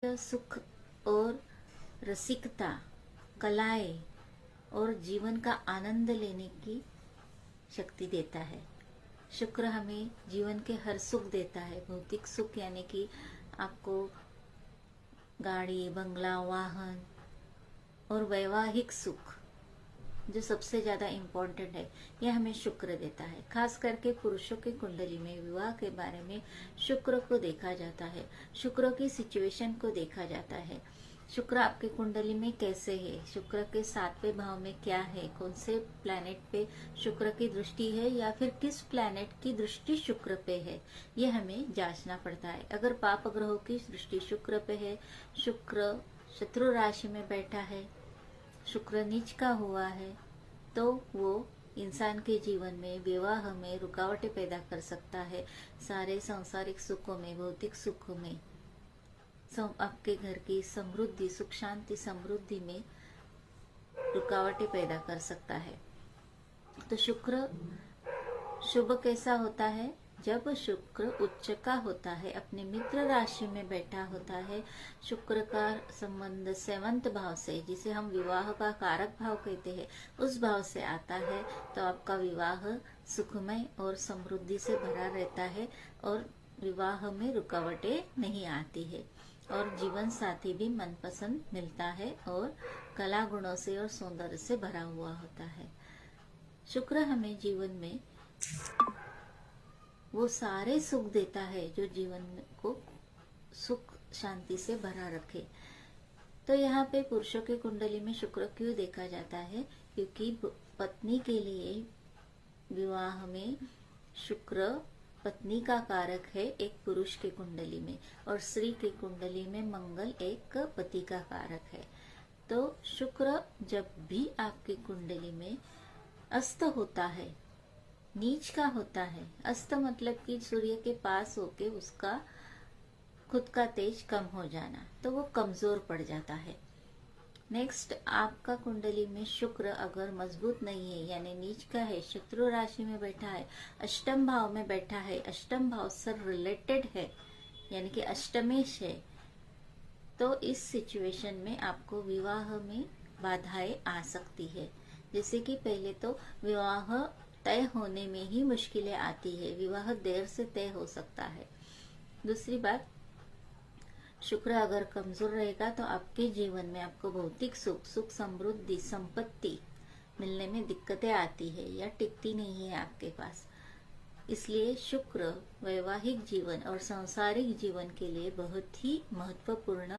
सुख और रसिकता, कलाएं और जीवन का आनंद लेने की शक्ति देता है। शुक्र हमें जीवन के हर सुख देता है। भौतिक सुख यानी कि आपको गाड़ी, बंगला, वाहन और वैवाहिक सुख जो सबसे ज्यादा इम्पोर्टेंट है, यह हमें शुक्र देता है। खास करके पुरुषों की कुंडली में विवाह के बारे में शुक्र को देखा जाता है, शुक्र की सिचुएशन को देखा जाता है। शुक्र आपके कुंडली में कैसे है, शुक्र के 7वें भाव में क्या है, कौन से प्लैनेट पे शुक्र की दृष्टि है या फिर किस प्लैनेट की दृष्टि शुक्र पे है, यह हमें जांचना पड़ता है। अगर पाप ग्रहों की दृष्टि शुक्र पे है, शुक्र शत्रु राशि में बैठा है, शुक्र नीच का हुआ है, तो वो इंसान के जीवन में, विवाह में रुकावटें पैदा कर सकता है। सारे सांसारिक सुखों में, भौतिक सुखों में, आपके घर की समृद्धि, सुख शांति समृद्धि में रुकावटें पैदा कर सकता है। तो शुक्र शुभ कैसा होता है? जब शुक्र उच्च का होता है, अपने मित्र राशि में बैठा होता है। शुक्र का संबंध 7वें भाव से, जिसे हम विवाह का कारक भाव कहते हैं, उस भाव से आता है, तो आपका विवाह सुखमय और समृद्धि से भरा रहता है और विवाह में रुकावटें नहीं आती है और जीवन साथी भी मनपसंद मिलता है और कला गुणों से और सौंदर्य से भरा हुआ होता है। शुक्र हमें जीवन में वो सारे सुख देता है जो जीवन को सुख शांति से भरा रखे। तो यहाँ पे पुरुषों की कुंडली में शुक्र क्यों देखा जाता है? क्योंकि पत्नी के लिए विवाह में शुक्र पत्नी का कारक है एक पुरुष की कुंडली में, और स्त्री की कुंडली में मंगल एक पति का कारक है। तो शुक्र जब भी आपकी कुंडली में अस्त होता है, नीच का होता है, अस्त मतलब कि सूर्य के पास होके उसका खुद का तेज कम हो जाना, तो वो कमजोर पड़ जाता है। नेक्स्ट, आपका कुंडली में शुक्र अगर मजबूत नहीं है, यानी नीच का है, शत्रु राशि में बैठा है, अष्टम भाव में बैठा है, अष्टम भाव से रिलेटेड है, यानी कि अष्टमेश है, तो इस सिचुएशन में आपको विवाह में बाधाएं आ सकती है। जैसे कि पहले तो विवाह तय होने में ही मुश्किलें आती है, विवाह देर से तय हो सकता है। दूसरी बात, शुक्र अगर कमजोर रहेगा तो आपके जीवन में आपको भौतिक सुख, सुख समृद्धि, संपत्ति मिलने में दिक्कतें आती है या टिकती नहीं है आपके पास। इसलिए शुक्र वैवाहिक जीवन और सांसारिक जीवन के लिए बहुत ही महत्वपूर्ण